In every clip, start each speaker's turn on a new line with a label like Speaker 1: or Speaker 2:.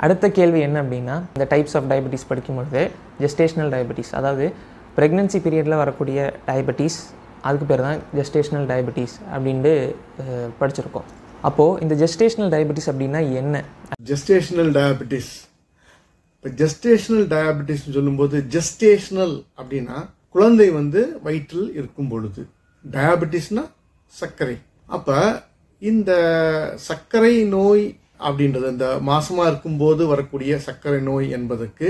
Speaker 1: அடுத்த கேள்வி என்ன அப்படின்னா, இந்த டைப்ஸ் ஆஃப் டயபெட்டிஸ் படிக்கும்பொழுது ஜெஸ்டேஷனல் டயபெட்டிஸ், அதாவது ப்ரெக்னன்சி பீரியடில் வரக்கூடிய டயபெட்டிஸ், அதுக்கு பேர் தான் ஜெஸ்டேஷனல் டயபெட்டிஸ் அப்படின்ட்டு படிச்சிருக்கோம். அப்போது இந்த ஜெஸ்டேஷனல் டயபெட்டிஸ் அப்படின்னா என்ன?
Speaker 2: ஜெஸ்டேஷனல் டயபெட்டிஸ், இப்போ ஜெஸ்டேஷனல் டயபெட்டிஸ்ன்னு சொல்லும்போது ஜெஸ்டேஷனல் அப்படின்னா குழந்தை வயிற்றில் இருக்கும் பொழுது, டயபெட்டிஸ்னா சர்க்கரை. அப்போ இந்த சர்க்கரை நோய் அப்படின்றது, இந்த மாசமா இருக்கும்போது வரக்கூடிய சர்க்கரை நோய் என்பதற்கு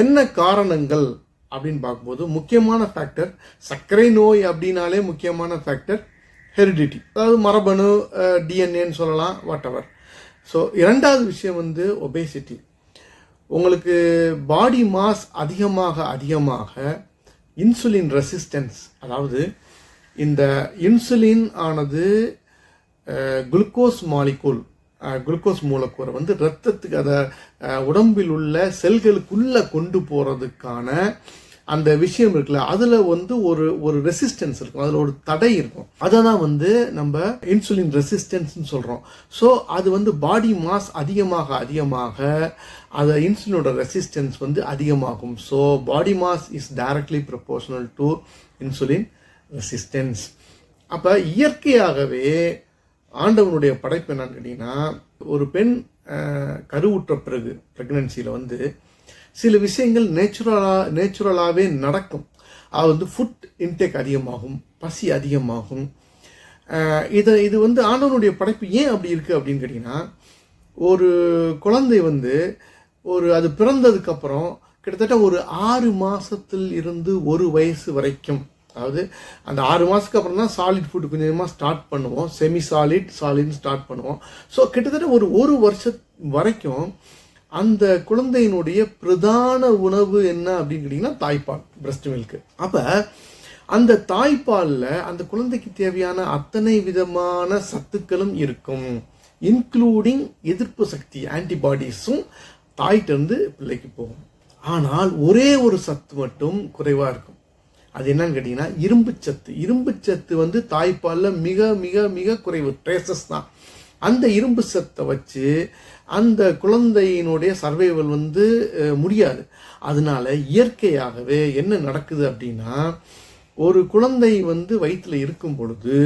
Speaker 2: என்ன காரணங்கள் அப்படின்னு பார்க்கும்போது, முக்கியமான ஃபேக்டர் சர்க்கரை நோய் அப்படின்னாலே முக்கியமான ஃபேக்டர் ஹெரிடிட்டி, அதாவது மரபணு, டிஎன்ஏன்னு சொல்லலாம், வாட் எவர். ஸோ இரண்டாவது விஷயம் ஒபேசிட்டி. உங்களுக்கு பாடி மாஸ் அதிகமாக இன்சுலின் ரெசிஸ்டன்ஸ், அதாவது இந்த இன்சுலின் ஆனது குளுக்கோஸ் மாலிகூல், குளுக்கோஸ் மூலக்கூறை ரத்தத்துக்கு, அதை உடம்பில் உள்ள செல்களுக்குள்ள கொண்டு போறதுக்கான அந்த விஷயம் இருக்குல்ல, அதுல ஒரு ரெசிஸ்டன்ஸ் இருக்கும், அதுல ஒரு தடை இருக்கும். அதை தான் நம்ம இன்சுலின் ரெசிஸ்டன்ஸ் சொல்றோம். ஸோ அது பாடி மாஸ் அதிகமாக அது இன்சுலினோட ரெசிஸ்டன்ஸ் அதிகமாகும். So body mass is directly proportional to insulin resistance. அப்ப இயற்கையாகவே ஆண்டவனுடைய படைப்பு என்னன்னு கேட்டீங்கன்னா, ஒரு பெண் கருவுற்ற பிறகு பிரெக்னன்சியில சில விஷயங்கள் நேச்சுரலாகவே நடக்கும். அது ஃபுட் இன்டேக் அதிகமாகும், பசி அதிகமாகும். இது ஆண்டவனுடைய படைப்பு ஏன் அப்படி இருக்கு அப்படின்னு கேட்டீங்கன்னா, ஒரு குழந்தை அது பிறந்ததுக்கு அப்புறம் கிட்டத்தட்ட ஒரு 6 மாசத்தில் இருந்து 1 வயசு வரைக்கும், அதாவது அந்த 6 மாசத்துக்கு அப்புறம் தான் சாலிட் ஃபுட் கொஞ்சமாக ஸ்டார்ட் பண்ணுவோம், செமி சாலிட் ஸ்டார்ட் பண்ணுவோம். ஸோ கிட்டத்தட்ட ஒரு வருஷம் வரைக்கும் அந்த குழந்தையினுடைய பிரதான உணவு என்ன அப்படின்னு கேட்டீங்கன்னா தாய்ப்பால், பிரஸ்ட் மில்க். அப்ப அந்த தாய்ப்பால்ல அந்த குழந்தைக்கு தேவையான அத்தனை விதமான சத்துக்களும் இருக்கும், இன்க்ளூடிங் எதிர்ப்பு சக்தி, ஆன்டிபாடிஸும் தாய்கிட்ட இருந்து பிள்ளைக்கு போகும். ஆனால் ஒரே ஒரு சத்து மட்டும் குறைவா இருக்கும். அது என்னன்னு கேட்டீங்கன்னா இரும்பு சத்து தாய்ப்பால்ல மிக மிக மிக குறைவு, ட்ரேசஸ் தான். அந்த இரும்பு சத்தை வச்சு அந்த குழந்தையினுடைய சர்வைவல் முடியாது. அதனால இயற்கையாகவே என்ன நடக்குது அப்படின்னா, ஒரு குழந்தை வயிற்றுல இருக்கும் பொழுது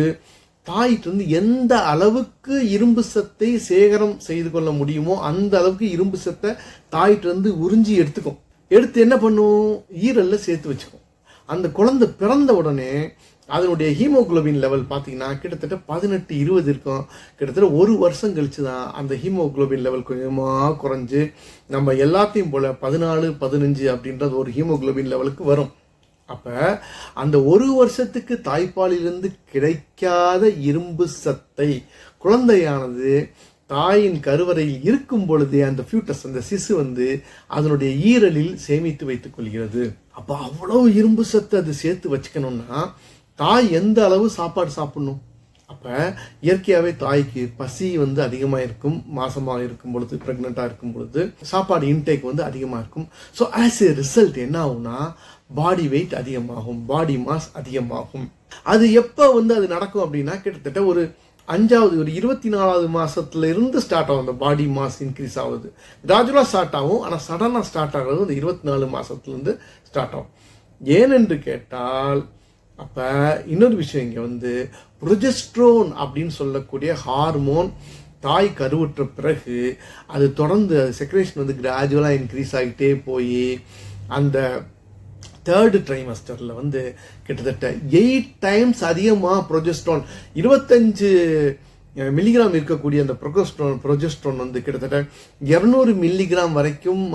Speaker 2: தாயிட்டு எந்த அளவுக்கு இரும்பு சத்தை சேகரம் செய்து கொள்ள முடியுமோ அந்த அளவுக்கு இரும்பு சத்தை தாயிட்டு உறிஞ்சி எடுத்து என்ன பண்ணும், ஈரல்ல சேர்த்து வச்சுக்கும். அந்த குழந்தை பிறந்த உடனே அதனுடைய ஹீமோகுளோபின் லெவல் பார்த்தீங்கன்னா கிட்டத்தட்ட 18-20 இருக்கும். கிட்டத்தட்ட 1 வருஷம் கழிச்சு தான் அந்த ஹீமோகுளோபின் லெவல் கொஞ்சமாக குறைஞ்சு நம்ம எல்லாத்தையும் போல 14-15 அப்படின்றது ஒரு ஹீமோகுளோபின் லெவலுக்கு வரும். அப்ப அந்த 1 வருஷத்துக்கு தாய்ப்பாலிலிருந்து கிடைக்காத இரும்பு சத்தை குழந்தையானது தாயின் கருவறையில் இருக்கும் பொழுதே அந்த ஃபியூட்டஸ், அந்த சிசு அதனுடைய ஈரலில் சேமித்து வைத்துக் கொள்கிறது. அப்ப அவ்வளவு இரும்பு சத்து அது சேர்த்து வச்சுக்கணும்னா தாய் எந்த அளவு சாப்பாடு சாப்பிடணும்? அப்ப இயற்கையாவே தாய்க்கு பசி அதிகமா இருக்கும், மாசமாக இருக்கும் பொழுது, பிரெக்னெண்டா இருக்கும் பொழுது சாப்பாடு இன்டேக் அதிகமா இருக்கும். ஸோ ஆஸ் ஏ ரிசல்ட் என்ன ஆகும்னா பாடி வெயிட் அதிகமாகும், பாடி மாஸ் அதிகமாகும். அது எப்ப அது நடக்கும் அப்படின்னா கிட்டத்தட்ட ஒரு 24வது மாசத்துல இருந்து ஸ்டார்ட் ஆகும். அந்த பாடி மாஸ் இன்க்ரீஸ் ஆகுது, கிராஜுவலா ஸ்டார்ட் ஆகும். ஆனா சடனா ஸ்டார்ட் ஆகுறது அந்த 24 மாசத்துல இருந்து ஸ்டார்ட் ஆகும். ஏனென்று கேட்டால், அப்ப இன்னொரு விஷயம், இங்க புரோஜெஸ்ட்ரோன் அப்படின்னு சொல்லக்கூடிய ஹார்மோன் தாய் கருவுற்ற பிறகு அது தொடர்ந்து செக்ரேஷன் கிராஜுவலா இன்க்ரீஸ் ஆகிட்டே போய் அந்த 3rd ட்ரைமஸ்டர்ல கிட்டத்தட்ட 8 டைம்ஸ் அதிகமா புரோஜெஸ்ட்ரோன், 25 மில்லிகிராம் இருக்கக்கூடிய அந்த புரோஜெஸ்ட்ரோன் கிட்டத்தட்ட 200 மில்லிகிராம் வரைக்கும்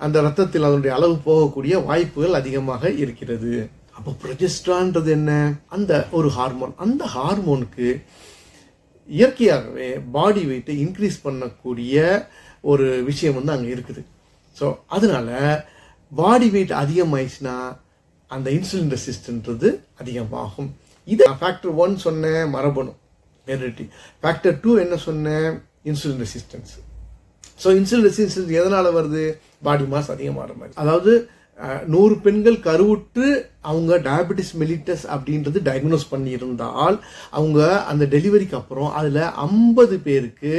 Speaker 2: அந்த ரத்தத்தில் அதனுடைய அளவு போகக்கூடிய வாய்ப்புகள் அதிகமாக இருக்கிறது. அப்போ புரோஜெஸ்ட்ரான்றது என்ன? அந்த ஒரு ஹார்மோன். அந்த ஹார்மோனுக்கு இயற்கையாகவே பாடி வெயிட்டை இன்க்ரீஸ் பண்ணக்கூடிய ஒரு விஷயம் அங்க இருக்குது. ஸோ அதனால பாடி வெயிட் அதிகமாயிடுச்சுன்னா அந்த இன்சுலின் ரெசிஸ்டன்றது அதிகமாகும். இது ஃபேக்டர் 1 சொன்ன மரபணு, ஹெரிடிட்டி. ஃபேக்டர் 2 என்ன சொன்ன? Insulin resistance. So insulin resistance எதனால வருது? பாடி மாஸ் அதிகமாகிற மாதிரி. அதாவது 100 பெண்கள் கருவுற்று அவங்க டயபெட்டிஸ் மெலிட்டஸ் அப்படின்றது டயக்னோஸ் பண்ணியிருந்தால் அவங்க அந்த டெலிவரிக்கு அப்புறம் அதுல 50 பேருக்கு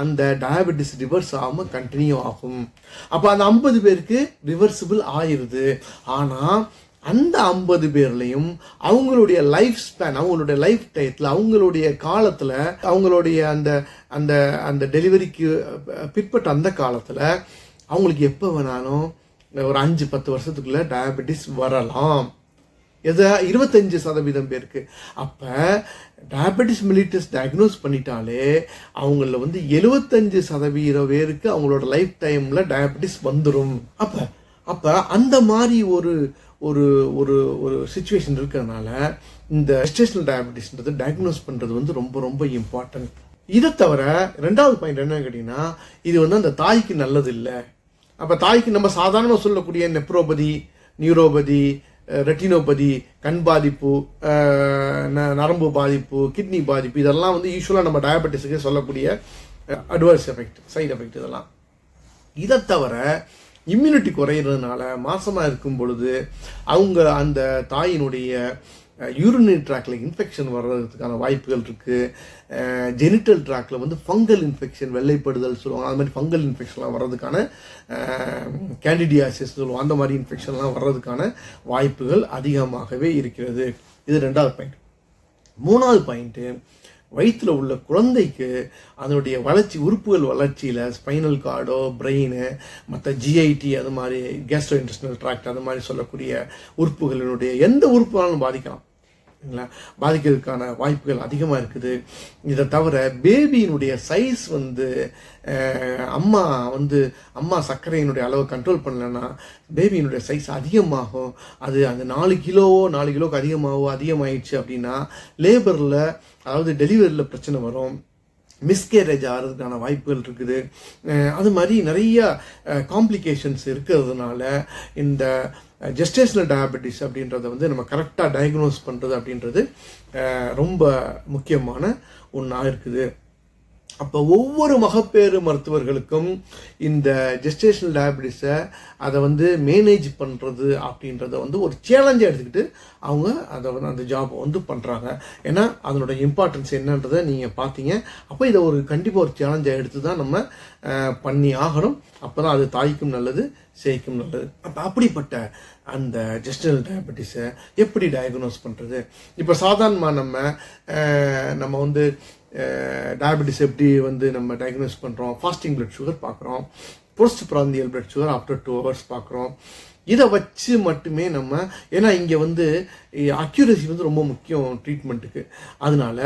Speaker 2: அந்த டயபெட்டிஸ் ரிவர்ஸ் ஆகாமல் கண்டினியூ ஆகும். அப்போ அந்த 50 பேருக்கு ரிவர்சிபிள் ஆயிருது. ஆனால் அந்த 50 பேர்லையும் அவங்களுடைய லைஃப் ஸ்பேன், அவங்களுடைய லைஃப் டயத்தில், அவங்களுடைய காலத்தில், அவங்களுடைய அந்த அந்த அந்த டெலிவரிக்கு பிற்பட்ட அந்த காலத்தில் அவங்களுக்கு எப்போ வேணாலும் ஒரு 5-10 வருஷத்துக்குள்ள டயபெட்டிஸ் வரலாம். எதை 25% பேருக்கு. அப்போ டயபெட்டிஸ் மெலிட்டஸ் டயக்னோஸ் பண்ணிட்டாலே அவங்கள 75% பேருக்கு அவங்களோட லைஃப் டைமில் டயபெட்டிஸ் வந்துடும். அப்போ அந்த மாதிரி ஒரு ஒரு ஒரு ஒரு சுச்சுவேஷன் இருக்கிறதுனால இந்த ஜெஸ்டேஷனல் டயபெட்டிஸ்ன்றது டயக்னோஸ் பண்ணுறது ரொம்ப ரொம்ப இம்பார்ட்டன்ட். இதை தவிர 2வது பாயிண்ட் என்ன கேட்டிங்கன்னா, இது அந்த தாய்க்கு நல்லது இல்லை. அப்போ தாய்க்கு நம்ம சாதாரணமாக சொல்லக்கூடிய நெப்ரோபதி, நியூரோபதி, ரெட்டினோபதி, கண் பாதிப்பு, நரம்பு பாதிப்பு, கிட்னி பாதிப்பு, இதெல்லாம் யூஸ்வலாக நம்ம டயபெட்டிஸுக்கு சொல்லக்கூடிய அட்வர்ஸ் எஃபெக்ட், சைடு எஃபெக்ட் இதெல்லாம். இதை தவிர இம்யூனிட்டி குறையிறதுனால மாசமாக இருக்கும் பொழுது அவங்க அந்த தாயினுடைய யூரினரி ட்ராக்ல இன்ஃபெக்ஷன் வர்றதுக்கான வாய்ப்புகள் இருக்குது. ஜெனிட்டல் ட்ராக்ல ஃபங்கல் இன்ஃபெக்ஷன், வெள்ளைப்படுதல் சொல்லுவாங்க, அது மாதிரி ஃபங்கல் இன்ஃபெக்ஷன்லாம் வர்றதுக்கான கேண்டிடியாசிஸ் சொல்லுவோம், அந்த மாதிரி இன்ஃபெக்ஷன்லாம் வர்றதுக்கான வாய்ப்புகள் அதிகமாகவே இருக்கிறது. இது 2வது பாயிண்ட். 3வது பாயிண்ட்டு, வயிற்றில் உள்ள குழந்தைக்கு அதனுடைய வளர்ச்சி, உறுப்புகள் வளர்ச்சியில் ஸ்பைனல் கார்டோ, பிரெயின், மற்ற ஜிஐடி, அது மாதிரி கேஸ்ட்ரோ இன்டெஸ்டினல் ட்ராக்ட், அது மாதிரி சொல்லக்கூடிய உறுப்புகளினுடைய எந்த உறுப்புனாலும் பாதிக்கலாம். பாதிக்கிறதுக்கான வாய்ப்புகள் அதிகமாக இருக்குது. இதை தவிர பேபியினுடைய சைஸ் அம்மா சர்க்கரையினுடைய அளவை கண்ட்ரோல் பண்ணலன்னா பேபியினுடைய சைஸ் அதிகமாகும். அது அந்த 4 கிலோவுக்கு அதிகமாயிடுச்சு அப்படின்னா லேபரில், அதாவது டெலிவரியில் பிரச்சனை வரும், மிஸ்கேரேஜ் ஆகிறதுக்கான வாய்ப்புகள் இருக்குது. அது மாதிரி நிறைய காம்ப்ளிகேஷன்ஸ் இருக்கிறதுனால இந்த ஜெஸ்டேஷனல் டயபெட்டிஸ் அப்படின்றத நம்ம கரெக்டாக டயக்னோஸ் பண்ணுறது அப்படின்றது ரொம்ப முக்கியமான ஒன்றா இருக்குது. அப்போ ஒவ்வொரு மகப்பேறு மருத்துவர்களுக்கும் இந்த ஜெஸ்டேஷனல் டயபெட்டிஸை அதை மேனேஜ் பண்ணுறது அப்படின்றத ஒரு சேலஞ்சாக எடுத்துக்கிட்டு அவங்க அதை அந்த ஜாபை பண்ணுறாங்க. ஏன்னா அதனோட இம்பார்ட்டன்ஸ் என்னன்றதை நீங்கள் பார்த்தீங்க. அப்போ இதை கண்டிப்பாக ஒரு சேலஞ்சாக எடுத்து தான் நம்ம பண்ணி ஆகணும். அப்போ தான் அது தாய்க்கும் நல்லது, சேய்க்கும் நல்லது. அப்போ அப்படிப்பட்ட அந்த ஜெஸ்டேஷனல் டயபெட்டிஸை எப்படி டயக்னோஸ் பண்ணுறது? இப்போ சாதாரணமாக நம்ம டயபெட்டிஸ் எப்படி நம்ம டயக்னோஸ் பண்ணுறோம்? ஃபாஸ்டிங் பிளட் சுகர் பார்க்குறோம், post prandial blood sugar after 2 hours பார்க்குறோம். இதை வச்சு மட்டுமே ஏன்னா இங்கே அக்யூரசி ரொம்ப முக்கியம் ட்ரீட்மெண்ட்டுக்கு. அதனால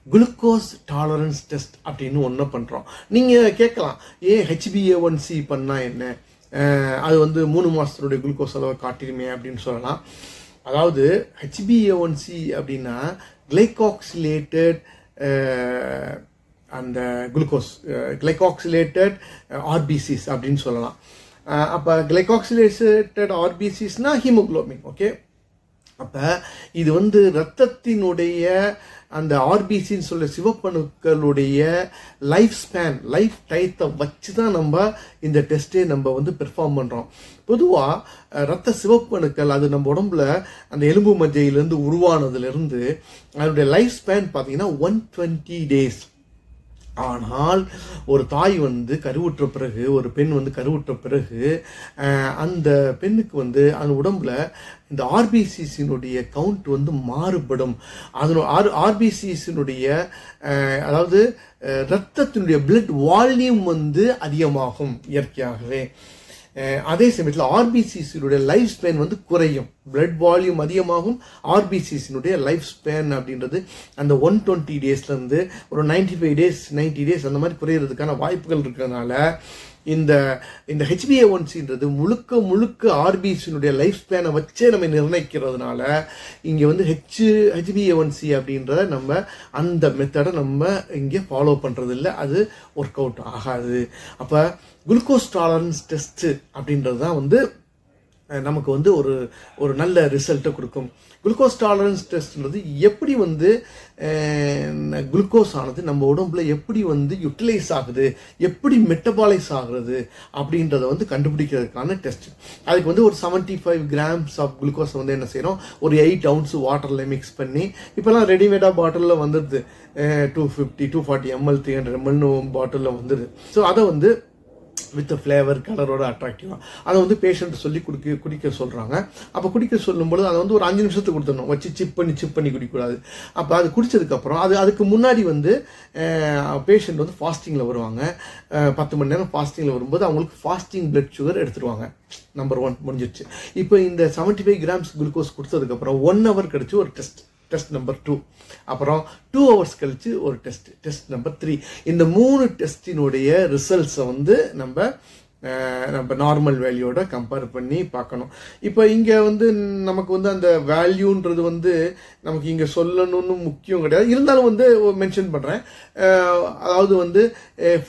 Speaker 2: குளுக்கோஸ் டாலரன்ஸ் டெஸ்ட் அப்படின்னு ஒன்று பண்ணுறோம். நீங்கள் கேட்கலாம், HbA1c பண்ணால் என்ன, அது 3 மாதத்துடைய குளுக்கோஸ் அளவை காட்டிடுமே அப்படின்னு சொல்லலாம். அதாவது HbA1c அப்படின்னா கிளைகாக்சிலேட்டட் அந்த குளுக்கோஸ், கிளைகாக்சிலேட்டட் ஆர்பிசிஸ் அப்படின்னு சொல்லலாம். அப்போ கிளைகாக்சிலேட்டட் ஆர்பிசிஸ்னா ஹீமோகுளோபின். ஓகே, அப்போ இது ரத்தத்தினுடைய அந்த ஆர்பிசின்னு சொல்ல சிவப்பணுக்களுடைய லைஃப் ஸ்பேன், லைஃப் டயத்தை வச்சு தான் நம்ம இந்த டெஸ்ட்டே நம்ம பெர்ஃபார்ம் பண்ணுறோம். பொதுவாக ரத்த சிவப்பணுக்கள் அது நம்ம உடம்புல அந்த எலும்பு மஜ்ஜையிலேருந்து உருவானதுலேருந்து அதனுடைய லைஃப் ஸ்பேன் பார்த்தீங்கன்னா 120 days. ஆனால் ஒரு தாய் கருவுற்ற பிறகு, ஒரு பெண் கருவுற்ற பிறகு அந்த பெண்ணுக்கு அந்த உடம்புல இந்த ஆர்பிசிஸினுடைய கவுண்ட் மாறுபடும். அதனோட ஆர்பிசிஸினுடைய அதாவது ரத்தத்தினுடைய பிளட் வால்யூம் அதிகமாகும் இயற்கையாகவே. அதே சமயத்தில் ஆர்பிசிஸினுடைய லைஃப் ஸ்பேன் குறையும். பிளட் வால்யூம் அதிகமாகும், ஆர்பிசிஸினுடைய லைஃப் ஸ்பேன் அப்படின்றது அந்த 120 daysலேருந்து ஒரு 95 days 90 days அந்த மாதிரி குறையிறதுக்கான வாய்ப்புகள் இருக்கிறதுனால இந்த HbA1cன்றது முழுக்க ஆர்பிசியினுடைய லைஃப் ஸ்பேனை வச்சே நம்ம நிர்ணயிக்கிறதுனால இங்கே HbA1c அப்படின்ற நம்ம அந்த மெத்தடை நம்ம இங்கே ஃபாலோ பண்ணுறது இல்லை, அது ஒர்க் அவுட் ஆகாது. அப்போ குளுக்கோஸ் டாலரன்ஸ் டெஸ்ட் அப்படின்றது தான் நமக்கு வந்து ஒரு நல்ல ரிசல்ட்டை கொடுக்கும். குளுக்கோஸ் டாலரன்ஸ் டெஸ்ட்ன்றது எப்படி வந்து குளுக்கோஸ் ஆனது நம்ம உடம்புல எப்படி வந்து யூட்டிலைஸ் ஆகுது, எப்படி மெட்டபாலைஸ் ஆகுறது அப்படின்றத வந்து கண்டுபிடிக்கிறதுக்கான டெஸ்ட். அதுக்கு வந்து ஒரு 75 கிராம்ஸ் ஆஃப் குளுக்கோஸை வந்து என்ன செய்கிறோம், ஒரு 8 ounce வாட்டரில் மிக்ஸ் பண்ணி, இப்போலாம் ரெடிமேடாக பாட்டிலில் வந்துடுது, 250 240 ml 300 ml பாட்டிலில் வந்துடுது. ஸோ அதை வந்து வித் ஃப்ளேவர் கலரோட அட்ராக்டிவாக அதை வந்து பேஷண்ட் சொல்லி குடிக்க சொல்கிறாங்க. அப்போ குடிக்க சொல்லும்போது அதை வந்து ஒரு 5 நிமிஷத்துக்கு கொடுத்துடணும், வச்சு சிப் பண்ணி குடிக்கக்கூடாது. அப்போ அது குடித்ததுக்கப்புறம் அதுக்கு முன்னாடி வந்து பேஷண்ட் வந்து ஃபாஸ்டிங்கில் வருவாங்க. 10 மணி நேரம் ஃபாஸ்டிங்கில் வரும்போது அவங்களுக்கு ஃபாஸ்டிங் பிளட் சுகர் எடுத்துருவாங்க. நம்பர் 1 முடிஞ்சிருச்சு. இப்போ இந்த 75 கிராம்ஸ் குளுக்கோஸ் கொடுத்ததுக்கப்புறம் 1 hour கழிச்சு ஒரு டெஸ்ட் நம்பர் 2, அப்புறம் 2 hours கழிச்சு ஒரு டெஸ்ட் நம்பர் 3. இந்த 3 டெஸ்டினுடைய ரிசல்ட்ஸை வந்து நம்ம நார்மல் வேல்யூவோட கம்பேர் பண்ணி பார்க்கணும். இப்போ இங்கே வந்து நமக்கு வந்து அந்த வேல்யூன்றது வந்து நமக்கு இங்கே சொல்லணும்னு முக்கியம் கிடையாது, இருந்தாலும் வந்து மென்ஷன் பண்ணுறேன். அதாவது வந்து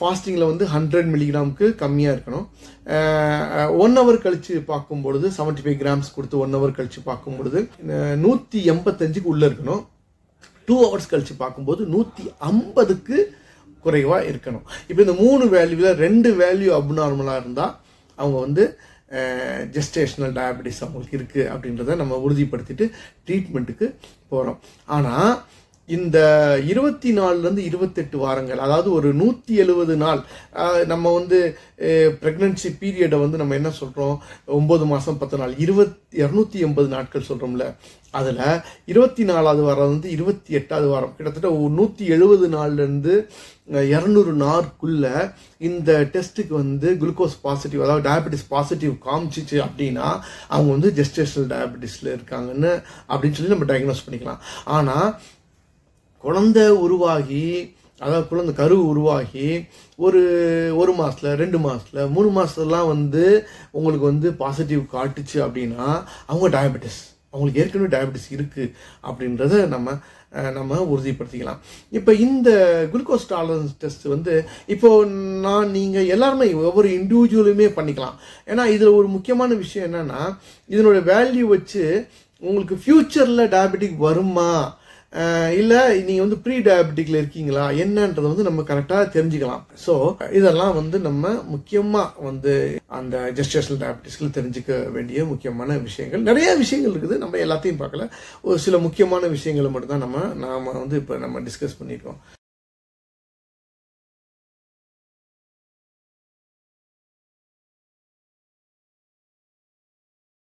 Speaker 2: ஃபாஸ்டிங்கில் வந்து 100 மில்லிகிராமுக்கு கம்மியாக இருக்கணும். 1 hour கழிச்சு பார்க்கும்பொழுது 75 கிராம்ஸ் கொடுத்து 1 hour கழிச்சு பார்க்கும்பொழுது 185க்கு உள்ளே இருக்கணும். 2 hours கழிச்சு பார்க்கும்போது 150க்கு குறைவாக இருக்கணும். இப்போ இந்த 3 வேல்யூவில் 2 வேல்யூ அப்நார்மலாக இருந்தால் அவங்க வந்து ஜெஸ்டேஷனல் டயபெட்டிஸ் அவங்களுக்கு இருக்குது அப்படின்றத நம்ம உறுதிப்படுத்திட்டு ட்ரீட்மெண்ட்டுக்கு போகிறோம். ஆனால் இந்த 24 to 28 வாரங்கள், அதாவது ஒரு 170 நாள், நம்ம வந்து ப்ரெக்னன்சி பீரியடை வந்து நம்ம என்ன சொல்கிறோம், 9 மாதம் 10 நாள், 280 நாட்கள் சொல்கிறோம்ல. அதில் 24வது வாரம் வந்து 28வது வாரம், கிட்டத்தட்ட 170 நாள்லேருந்து 200 நாளுக்குள்ள இந்த டெஸ்ட்டுக்கு வந்து குளுக்கோஸ் பாசிட்டிவ், அதாவது டயபெட்டிஸ் பாசிட்டிவ் காமிச்சிச்சு அப்படின்னா அவங்க வந்து ஜெஸ்டேஷனல் டயபெட்டிஸில் இருக்காங்கன்னு அப்படின்னு சொல்லி நம்ம டயக்னோஸ் பண்ணிக்கலாம். ஆனால் குழந்தை உருவாகி, அதாவது குழந்தை கரு உருவாகி ஒரு மாதத்தில் 2 மாதத்தில் 3 மாதத்துலாம் வந்து உங்களுக்கு வந்து பாசிட்டிவ் காட்டுச்சு அப்படின்னா அவங்க டயபெட்டிஸ், அவங்களுக்கு ஏற்கனவே டயபெட்டிஸ் இருக்குது அப்படின்றத நம்ம உறுதிப்படுத்திக்கலாம். இப்போ இந்த குளுக்கோஸ் டாலரன்ஸ் டெஸ்ட் வந்து இப்போ நீங்கள் எல்லாருமே ஒவ்வொரு இண்டிவிஜுவலுமே பண்ணிக்கலாம். ஏன்னா இதில் ஒரு முக்கியமான விஷயம் என்னன்னா, இதனோட வேல்யூ வச்சு உங்களுக்கு ஃபியூச்சரில் டயபெட்டிக் வருமா, இல்லை நீங்கள் வந்து ப்ரீ டயபெட்டிக்கில் இருக்கீங்களா என்னன்றதை வந்து நம்ம கரெக்டாக தெரிஞ்சுக்கலாம். ஸோ இதெல்லாம் வந்து நம்ம முக்கியமாக வந்து அந்த ஜெஸ்டேஷனல் டயபெட்டிஸ்ல தெரிஞ்சுக்க வேண்டிய முக்கியமான விஷயங்கள். நிறைய விஷயங்கள் இருக்குது, நம்ம எல்லாத்தையும் பார்க்கல, ஒரு சில முக்கியமான விஷயங்களை மட்டும் தான் நாம வந்து இப்போ நம்ம டிஸ்கஸ் பண்ணியிருக்கோம்.